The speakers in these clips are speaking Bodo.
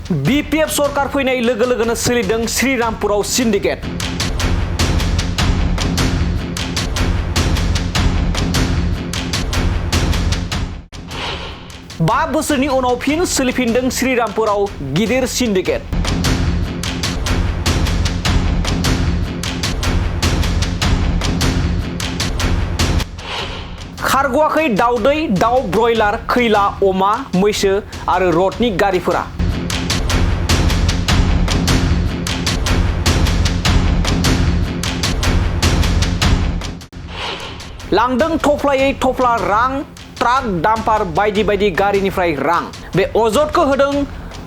BPF सरकार फैनाय लोगो लोगोनो सोलिदों श्रीरामपुराव सिन्डिकेट। बा बोसोरनि उनाव फिन सोलिफिनदों श्रीरामपुराव गिदिर सिन्डिकेट। खारग'वाखै दाउदै, दाउ ब्रयलार, खैला, अमा, मैसो आरो रडनि गारिफोरा। लांदों थफ्लायै थफ्ला रां, ट्राक, डाम्पार बायदि बायदि गारिनिफ्राय रां। बे अजदखौ होदों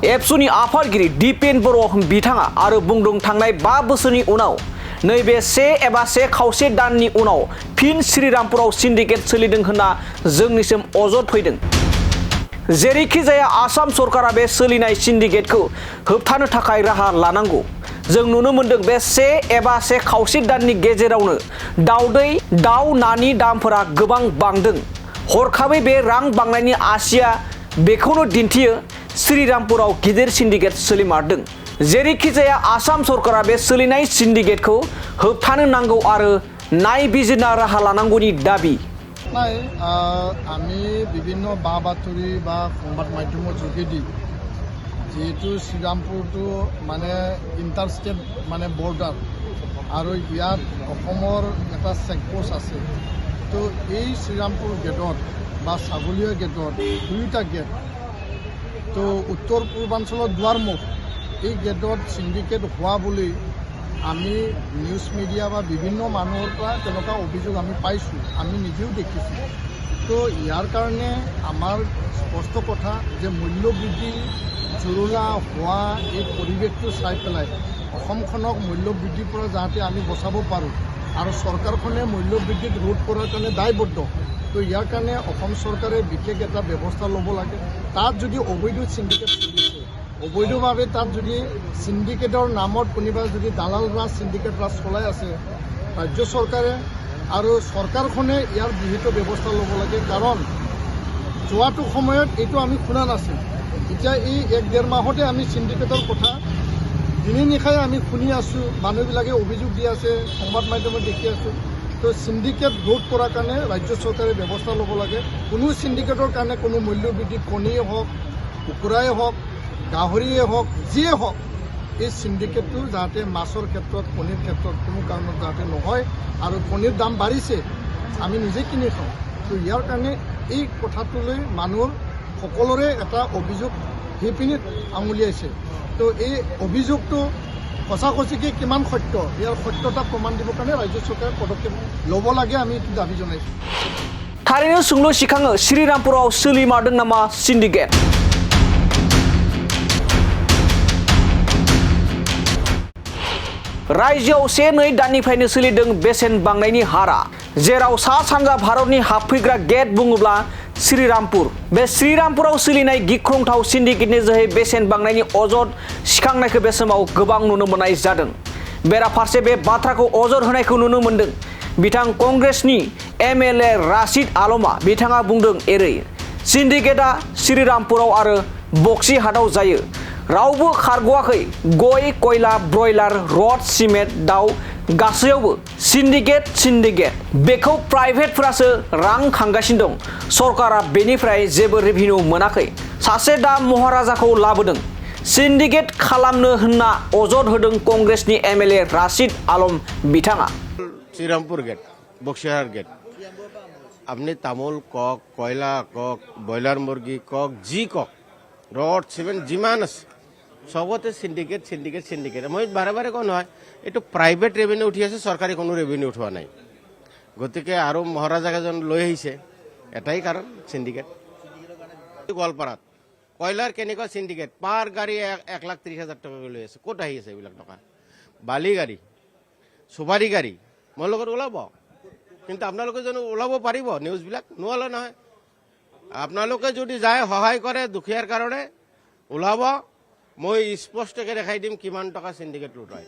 एबसुनि आफादगिरि दिपेन बर' बिथाङा आरो बुंदों थांनाय 5 बोसोरनि उनाव नैबे 1 एबा 1 खावसे दाननि उनाव फिन श्रीरामपुराव सिन्डिकेट सोलिदों होनना जोंनिसिम अजद फैदों। जेरैखि जाया आसाम सरकारा बे सोलिनाय सिन्डिकेटखौ होबथानो थाखाय राहा लानांगौ। जों नुनो मोनदों बे 1 एबा 1 खावसे दाननि गेजेरावनो दाउदै, दाउ, नानि दामफोरा गोबां बांदों। हरखाबै बे रां बांनायनि आसिया बेखौनो दिन्थियो श्रीरामपुराव गिदिर सिन्डिकेट सोलिमारदों। जेरैखि जाया आसाम सरकारा बे सोलिनाय सिन्डिकेटखौ होबथानो नांगौ आरो नायबिजिरना राहा लानांगौनि दाबी। আমি বিভিন্ন বা বাতৰি বা সংবাদ মাধ্যমৰ যোগেদি যেহেতু শ্ৰীৰামপুৰটো মানে ইণ্টাৰষ্টেট মানে বৰ্ডাৰ আৰু ইয়াত অসমৰ এটা চেকপোষ্ট আছে, তো এই শ্ৰীৰামপুৰ গেটত বা ছাগলীয়া গেটত 2টা গেট, তো উত্তৰ পূৰ্বাঞ্চলৰ দুৱাৰমুখ এই গেটত সিন্ডিকেট হোৱা বুলি আমি নিউজ মিডিয়া বা বিভিন্ন মানুহৰ পৰা তেনেকুৱা অভিযোগ আমি পাইছোঁ, আমি নিজেও দেখিছোঁ। তো ইয়াৰ কাৰণে আমাৰ স্পষ্ট কথা যে মূল্যবৃদ্ধি জুৰুলা হোৱা এই পৰিৱেশটো চাই পেলাই অসমখনক মূল্যবৃদ্ধিৰ পৰা যাতে আমি বচাব পাৰোঁ আৰু চৰকাৰখনে মূল্যবৃদ্ধিত ৰোধ কৰাৰ কাৰণে দায়বদ্ধ। তো ইয়াৰ কাৰণে অসম চৰকাৰে বিশেষ এটা ব্যৱস্থা ল'ব লাগে। তাত যদি অবৈধ সিন্ডিকেট চলিছে, অবৈধভাৱে তাত যদি সিন্ডিকেটৰ নামত কোনোবা যদি দালাল ৰাজ সিন্ডিকেট ৰাজ চলাই আছে, ৰাজ্য চৰকাৰে আৰু চৰকাৰখনে ইয়াৰ বিহিত ব্যৱস্থা ল'ব লাগে। কাৰণ যোৱাটো সময়ত এইটো আমি শুনা নাছিল, এতিয়া এই 1-1.5 মাহতে আমি সিন্ডিকেটৰ কথা দিনে নিশাই আমি শুনি আছোঁ, মানুহবিলাকে অভিযোগ দি আছে, সংবাদ মাধ্যমত দেখি আছোঁ। তো সিন্ডিকেট ৰোধ কৰাৰ কাৰণে ৰাজ্য চৰকাৰে ব্যৱস্থা ল'ব লাগে। কোনো সিন্ডিকেটৰ কাৰণে কোনো মূল্যবৃদ্ধি কণীয়ে হওক, কুকুৰাই হওক, গাহৰিয়ে হওক, যিয়ে হওক, এই সিন্ডিকেটটো যাতে মাছৰ ক্ষেত্ৰত, কণীৰ ক্ষেত্ৰত কোনো কাৰণত যাতে নহয়। আৰু কণীৰ দাম বাঢ়িছে, আমি নিজে কিনি খাওঁ। তো ইয়াৰ কাৰণে এই কথাটোলৈ মানুহৰ সকলোৰে এটা অভিযোগ সেইপিনে আঙুলিয়াইছে। তো এই অভিযোগটো সঁচাসঁচিকৈ কিমান সত্য, ইয়াৰ সত্যতা প্ৰমাণ দিবৰ কাৰণে ৰাজ্য চৰকাৰে পদক্ষেপ ল'ব লাগে, আমি এইটো দাবী জনাইছোঁ। थारैनो सोंलु सिखाङो श्रीरामपुराव सोलिमारदों नामा सिन्डिकेट? रायजोआव 1-2 दाननिफ्रायनो सोलिदों बेसेन बांनायनि हारा। जेराव सा सानजा भारतनि हाबफैग्रा गेट बुङोब्ला श्रीरामपुर। बे श्रीरामपुराव सोलिनाय गिख्रंथाव सिन्डिकेटनि जोहै बेसेन बांनायनि अजद सिखांनायखौ बे समाव गोबां नुनो मोननाय जादों। बेराफारसे बे बाथ्राखौ अजद होनायखौ नुनो मोनदों बिथां कंग्रेसनि MLA राशिद आलमा। बिथाङा बुंदों एरै, सिन्डिकेटआ श्रीरामपुराव आरो बक्सिहाटआव जायो। रावबो खारग'वाखै। गय, कयला, ब्रयलार, रड, सिमेन्ट, दाउ गासैयावबो सिन्डिकेट। बेखौ प्राइभेटफोरासो रां खांगासिनो दं। सरकारा बेनिफ्राय जेबो रेभिनिउ मोनाखै। सासे दा महाराजाखौ लाबोदों। सिन्डिकेट खालामनो होनना अजद होदों कंग्रेसनि MLA राशिद आलम बिथाङा। শ্রীরামপুর গেট, বক্সিহাট গেট, আপনি তামোল কক, কয়লা কক, ব্ৰইলাৰ মুৰ্গী কক, যি কক, ৰড, চিমেণ্ট যিমান আছে সবতে সিন্ডিকেট। মই বাৰে বাৰে কওঁ নহয়, এইটো প্ৰাইভেট ৰেভিনিউ উঠি আছে, চৰকাৰী কোনো ৰেভিনিউ উঠোৱা নাই। গতিকে আৰু মহাৰাজাক এজন লৈ আহিছে, এটাই কাৰণ সিন্ডিকেট। গোৱালপাৰাত কয়লাৰ কেনেকুৱা সিন্ডিকেট, পাৰ গাড়ী 1,30,000 টকাকৈ লৈ আছে। ক'ত আহি আছে এইবিলাক টকা? বালি গাড়ী, চুপাৰী গাড়ী মোৰ লগত ওলাব, কিন্তু আপোনালোকে জানো ওলাব পাৰিব? নিউজবিলাক নোলালে নহয়। আপোনালোকে যদি যায় সহায় কৰে দুখীয়াৰ কাৰণে, ওলাব, মই স্পষ্টকৈ দেখাই দিম কিমান টকা সিন্ডিকেট লুটায়।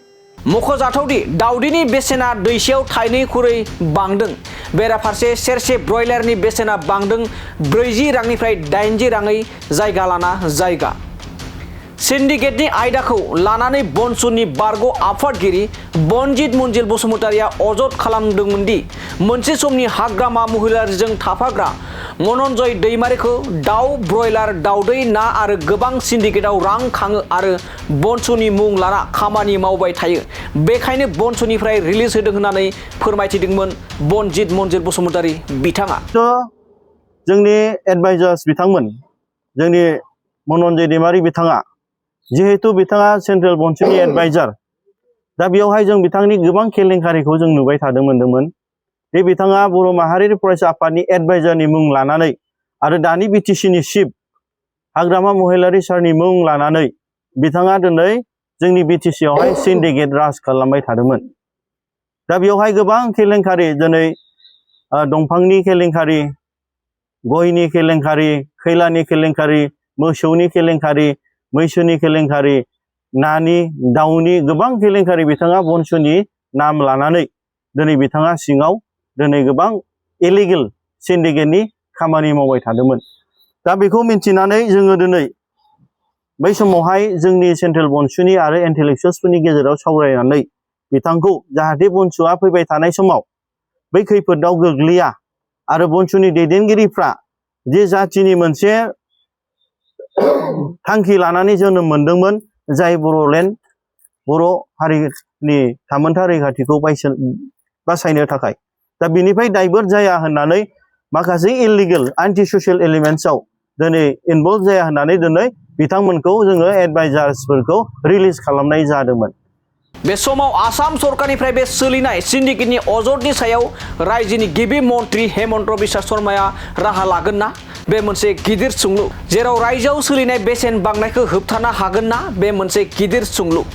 मख'जाथावदि दाउदैनि बेसेना दैसेयाव 2.5 बांदों। बेराफारसे सेरसे ब्रयलारनि बेसेना बांदों 40 रांनिफ्राय 80 राङै जायगा लाना जायगा। सिन्डिकेटनि आयदाखौ लानानै बनसुनि बारग' आफादगिरि बनजित मन्जिल बसुमतारिया अजद खालामदोंमोन दि मोनसे समनि हाग्रामा महिलारिजों थाफाग्रा मनन्जय दैमारिखौ दाउ ब्रयलार दाउदै ना आरो गोबां सिन्डिकेटआव रां खाङो आरो बनसुनि मुं लाना खामानि मावबाय थायो, बेखायनो बनसुनिफ्राय रिलिज होदों होननानै फोरमायथिदोंमोन बनजित मन्जिल बसुमतारि बिथाङा। जोंनि एडभाइजार्स बिथांमोन जोंनि मनन्जय दैमारि बिथाङा जिहेतु बिथाङा सेन्ट्रेल बनसुनि एडभाइजार, दा बेयावहाय जों बिथांनि गोबां केलेंकारिखौ जों नुबाय मोनदोंमोन। बे बिथाङा बर' माहारियारि फरायसा आफादनि एडभाइजारनि मुं लानानै आरो दानि बिटिसिनि चिफ हाग्रामा महिलारि सारनि मुं लानानै बिथाङा दिनै जोंनि बिटिसियावहाय सिन्डिकेट राज खालामबाय थादोंमोन। दा बेयावहाय गोबां केलेंकारि, दिनै दंफांनि केलेंकारि, गयनि केलेंकारि, खैलानि केलेंकारि, मोसौनि केलेंकारि, मैसोनि केलेंकारि, नानि दाउनि गोबां केलेंकारि बिथाङा बनसुनि नाम लानानै दिनै बिथाङा सिङाव दिनै गोबां इलिगेल सिन्डिकेटनि खामानि मावबाय थादोंमोन। दा बेखौ मिन्थिनानै जोङो दिनै बै समावहाय जोंनि सेन्ट्रेल बनसुनि आरो इन्टेलेक्सुवेल्सफोरनि गेजेराव सावरायनानै बिथांखौ जाहाथे बनसुआ फैबाय थानाय समाव बै खैफोदाव गोग्लैया आरो बनसुनि दैदेनगिरिफ्रा जे जाथिनि मोनसे थांखि लानानै जोनोम मोनदोंमोन, जाय बर'लेण्ड बर' हारिनि थामोनथा रैखाथिखौ बासायनो थाखाय, दा बिनिफ्राय दाइभार्ट जाया होननानै माखासे इलिगेल एन्टि ससियेल एलिमेन्ट्सआव दिनै इनभल्भ जाया होननानै दिनै बिथांमोनखौ जोङो एडभाइजार्सफोरखौ रिलिज खालामनाय जादोंमोन। बे समाव आसाम सरकारनिफ्राय बे सोलिनाय सिन्डिकेटनि अजदनि सायाव रायजोनि गिबि मन्त्रि हेमन्त बिश्व शर्माया राहा लागोन ना? बे मोनसे गिदिर सोंलु। जेराव रायजोआव सोलिनाय बेसेन बांनायखौ होबथानो हागोन ना? बे मोनसे गिदिर सोंलु।